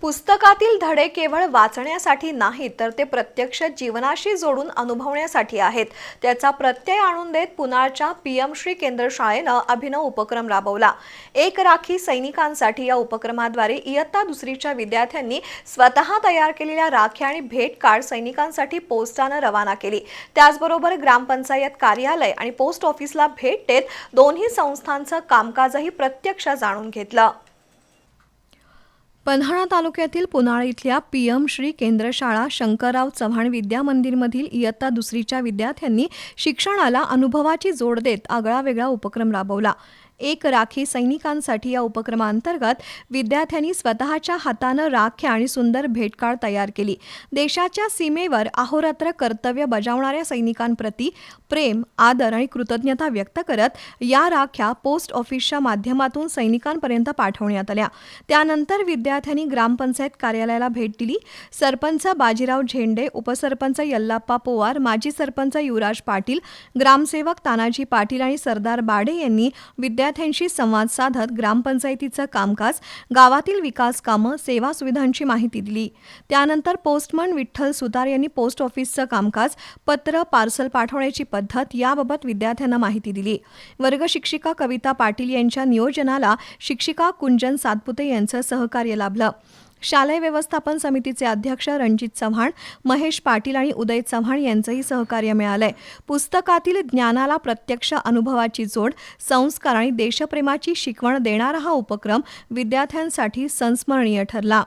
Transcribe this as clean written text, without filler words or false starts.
पुस्तकातील धडे केवळ वाचण्यासाठी नाहीत तर ते प्रत्यक्ष जीवनाशी जोडून अनुभवण्यासाठी आहेत. त्याचा प्रत्यय आणून देत पुण्याच्या पीएम श्री केंद्र शाळेनं अभिनव उपक्रम राबवला. एक राखी सैनिकांसाठी या उपक्रमाद्वारे इयत्ता दुसरीच्या विद्यार्थ्यांनी स्वतः तयार केलेल्या राख्या आणि भेट कार्ड सैनिकांसाठी पोस्टानं रवाना केली. त्याचबरोबर ग्रामपंचायत कार्यालय आणि पोस्ट ऑफिसला भेट देत दोन्ही संस्थांचं कामकाजही प्रत्यक्ष जाणून घेतलं. पन्हाळा तालुक्यातील पुनाळ इथल्या पीएम श्री केंद्र शाळा शंकरराव चव्हाण विद्या मंदिरमधील इयत्ता दुसरीच्या विद्यार्थ्यांनी शिक्षणाला अनुभवाची जोड देत आगळावेगळा उपक्रम राबवला. एक राखी सैनिकांसाठी या उपक्रमांतर्गत विद्यार्थ्यांनी स्वतःच्या हातानं राख्या आणि सुंदर भेटकार्ड तयार केली. देशाच्या सीमेवर अहोरात्र कर्तव्य बजावणाऱ्या सैनिकांप्रती प्रेम, आदर आणि कृतज्ञता व्यक्त करत या राख्या पोस्ट ऑफिसच्या माध्यमातून सैनिकांपर्यंत पाठवण्यात आल्या. त्यानंतर विद्यार्थ्यांनी ग्रामपंचायत कार्यालयाला भेट दिली. सरपंच बाजीराव झेंडे, उपसरपंच यल्लाप्पा पोवार, माजी सरपंच युवराज पाटील, ग्रामसेवक तानाजी पाटील आणि सरदार बाडे यांनी विद्यार्थ्यांशी संवाद साधत ग्रामपंचायतीचं कामकाज, गावातील विकास कामं, सेवा सुविधांची माहिती दिली. त्यानंतर पोस्टमन विठ्ठल सुतार यांनी पोस्ट ऑफिसचं कामकाज, पत्र, पार्सल पाठवण्याची पद्धत याबाबत विद्यार्थ्यांना माहिती दिली. वर्ग शिक्षिका कविता पाटील यांच्या नियोजनाला शिक्षिका कुंजन सातपुते यांचं सहकार्य लाभलं. शालेय व्यवस्थापन समितीचे अध्यक्ष रणजित चव्हाण, महेश पाटील आणि उदय चव्हाण यांचंही सहकार्य मिळालंय. पुस्तकातील ज्ञानाला प्रत्यक्ष अनुभवाची जोड, संस्कार आणि देशप्रेमाची शिकवण देणारा हा उपक्रम विद्यार्थ्यांसाठी संस्मरणीय ठरला.